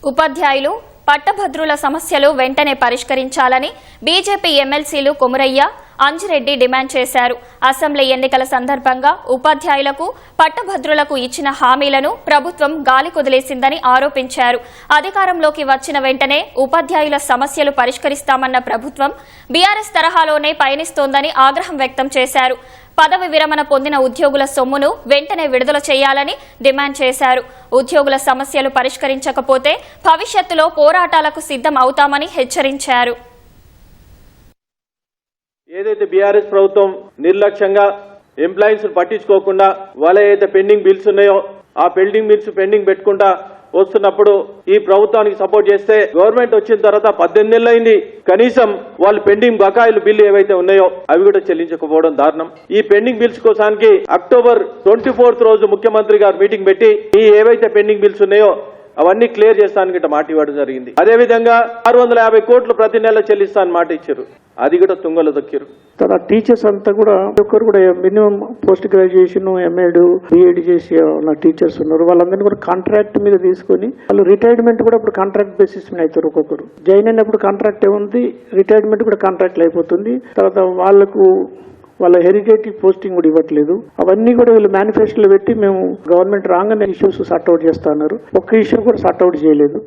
ఉపాధ్యాయులు పట్టభద్రుల సమస్యలు వెంటనే పరిష్కరించాలని బీజేపీ ఎమ్మెల్సీలు కొమురయ్య, అంజిరెడ్డి డిమాండ్ చేశారు. అసెంబ్లీ ఎన్నికల సందర్భంగా ఉపాధ్యాయులకు, పట్టభద్రులకు ఇచ్చిన హామీలను ప్రభుత్వం గాలికొదిలేసిందని ఆరోపించారు. అధికారంలోకి వచ్చిన వెంటనే ఉపాధ్యాయుల సమస్యలు పరిష్కరిస్తామన్న ప్రభుత్వం బీఆర్ఎస్ తరహాలోనే పయనిస్తోందని ఆగ్రహం వ్యక్తం చేశారు. పదవి విరమణ పొందిన ఉద్యోగుల సొమ్మును వెంటనే విడుదల చేయాలని డిమాండ్ చేశారు. ఉద్యోగుల సమస్యలు పరిష్కరించకపోతే భవిష్యత్తులో పోరాటాలకు సిద్ధం అవుతామని హెచ్చరించారు. ఏదైతే బీఆర్ఎస్ ప్రభుత్వం నిర్లక్ష్యంగా ఎంప్లాయీస్ పట్టించుకోకుండా వాళ్ళ ఏదైతే పెండింగ్ బిల్స్ ఉన్నాయో ఆ పెండింగ్ బిల్స్ పెండింగ్ పెట్టుకుంటా వస్తున్నప్పుడు ఈ ప్రభుత్వానికి సపోర్ట్ చేస్తే గవర్నమెంట్ వచ్చిన తర్వాత 18 నెలలు అయింది, కనీసం వాళ్ళు పెండింగ్ బకాయిలు బిల్లు ఏవైతే ఉన్నాయో అవి కూడా చెల్లించకపోవడం దారుణం. ఈ పెండింగ్ బిల్స్ కోసానికి అక్టోబర్ 24th రోజు ముఖ్యమంత్రి గారు మీటింగ్ పెట్టి ఈ ఏవైతే పెండింగ్ బిల్స్ ఉన్నాయో అవన్నీ క్లియర్ చేస్తానికి మాట ఇవ్వడం జరిగింది. అదేవిధంగా 650 కోట్లు ప్రతి నెల చెల్లిస్తానని మాట ఇచ్చారు, అది కూడా తుంగలో దొక్కారు. టీచర్స్ అంతా కూడా ఒక్కరు కూడా minimum post graduation, MEd, BEd చేసి ఉన్న టీచర్స్ ఉన్నారు. వాళ్ళందరినీ కూడా కాంట్రాక్ట్ మీద తీసుకొని వాళ్ళు రిటైర్మెంట్ కూడా ఇప్పుడు కాంట్రాక్ట్ బేసిస్ మీద అవుతారు. ఒక్కొక్కరు జాయిన్ అయినప్పుడు కాంట్రాక్ట్ ఏముంది, రిటైర్మెంట్ కూడా కాంట్రాక్ట్లు అయిపోతుంది. తర్వాత వాళ్ళ హెరిటేటివ్ పోస్టింగ్ కూడా ఇవ్వట్లేదు. అవన్నీ కూడా వీళ్ళు మేనిఫెస్టోలో పెట్టి మేము గవర్నమెంట్ రాగానే ఇష్యూస్ సార్ట్అవుట్ చేస్తా అన్నారు. ఒక్క ఇష్యూ కూడా సార్ట్అవుట్ చేయలేదు.